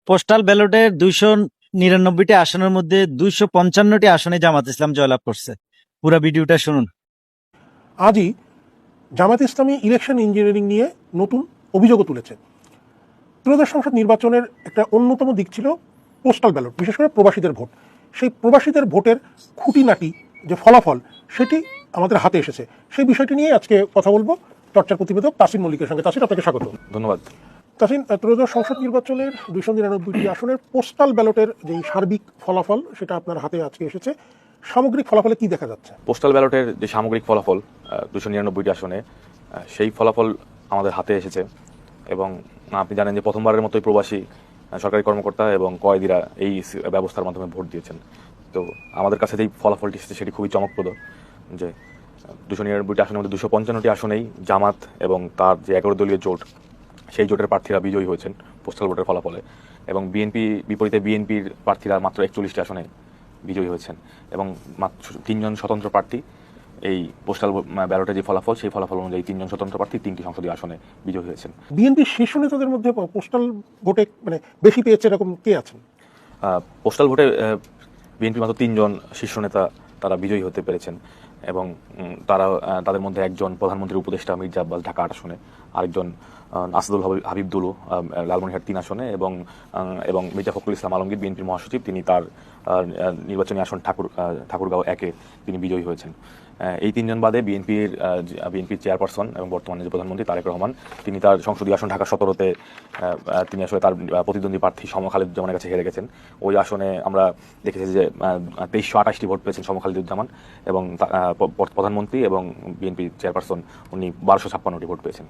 Postal ব্যালটের 299টি আসনের মধ্যে 255টি আসনে জামাত ইসলাম জয়লাভ করছে। পুরো ভিডিওটা শুনুন। আজই জামায়াত ইসলামী ইলেকশন ইঞ্জিনিয়ারিং নিয়ে নতুন অভিযোগও তুলেছে। ত্রয়োদশ সংসদ নির্বাচনের একটা অন্যতম দিক ছিল পোস্টাল ব্যালট, বিশেষ করে প্রবাসীদের ভোট। সেই প্রবাসীদের ভোটের খুঁটিনাটি যে ফলাফল, সেটি আমাদের হাতে এসেছে। সেই বিষয়টি নিয়ে আজকে কথা বলবো চর্চার প্রতিবেদক তাসিন মল্লিকের সঙ্গে। তাসিন, আপনাকে স্বাগত। ধন্যবাদ। তাসিন, ত্রয়োদশ সংসদ নির্বাচনের 299টি আসনের পোস্টাল ব্যালটের যেই সার্বিক ফলাফল, সেটা আপনার হাতে আজকে এসেছে। সামগ্রিক ফলাফলে কি দেখা যাচ্ছে? পোস্টাল ব্যালটের যে সামগ্রিক ফলাফল 299টি আসনে, সেই ফলাফল আমাদের হাতে এসেছে। এবং আপনি জানেন যে প্রথমবারের মতোই প্রবাসী সরকারি কর্মকর্তা এবং কয়েদিরা এই ব্যবস্থার মাধ্যমে ভোট দিয়েছেন। তো আমাদের কাছে যেই ফলাফলটি এসেছে সেটি খুবই চমকপ্রদ, যে 299টি আসনের মধ্যে 255টি আসনেই জামাত এবং তার যে 11 দলীয় জোট, সেই জোটের প্রার্থীরা বিজয়ী হয়েছেন পোস্টাল ভোটের ফলাফলে। এবং বিপরীতে বিএনপির প্রার্থীরা মাত্র 41টি আসনে বিজয়ী হয়েছেন। এবং মাত্র 3 জন স্বতন্ত্র প্রার্থী এই পোস্টাল ব্যালটের যে ফলাফল, সেই ফলাফল অনুযায়ী 3 জন স্বতন্ত্র প্রার্থী 3টি সংসদীয় আসনে বিজয়ী হয়েছেন। বিএনপির শীর্ষ নেতাদের মধ্যে পোস্টাল ভোটে বেশি পেয়েছে এরকম কে আছেন? পোস্টাল ভোটে বিএনপি মাত্র 3 জন শীর্ষ নেতা তারা বিজয়ী হতে পেরেছেন। এবং তাদের মধ্যে একজন প্রধানমন্ত্রীর উপদেষ্টা মির্জা আব্বাস ঢাকা 8 আসনে, আরেকজন আসাদুল হাবিব দুলু লালমনিরহাট 3 আসনে, এবং মির্জা ফখরুল ইসলাম আলমগীর বিএনপির মহাসচিব, তিনি তার নির্বাচনী আসন ঠাকুরগাঁও 1-এ তিনি বিজয়ী হয়েছেন। এই 3 জন বাদে বিএনপির চেয়ারপারসন এবং বর্তমানে যে প্রধানমন্ত্রী তারেক রহমান, তিনি তার সংসদীয় আসন ঢাকা 17-তে তিনি আসলে তার প্রতিদ্বন্দ্বী প্রার্থী খালিদুজ্জামানের কাছে হেরে গেছেন। ওই আসনে আমরা দেখেছি যে 2328টি ভোট পেয়েছেন খালিদুজ্জামান, এবং প্রধানমন্ত্রী এবং বিএনপি চেয়ারপারসন উনি 1256টি ভোট পেয়েছেন।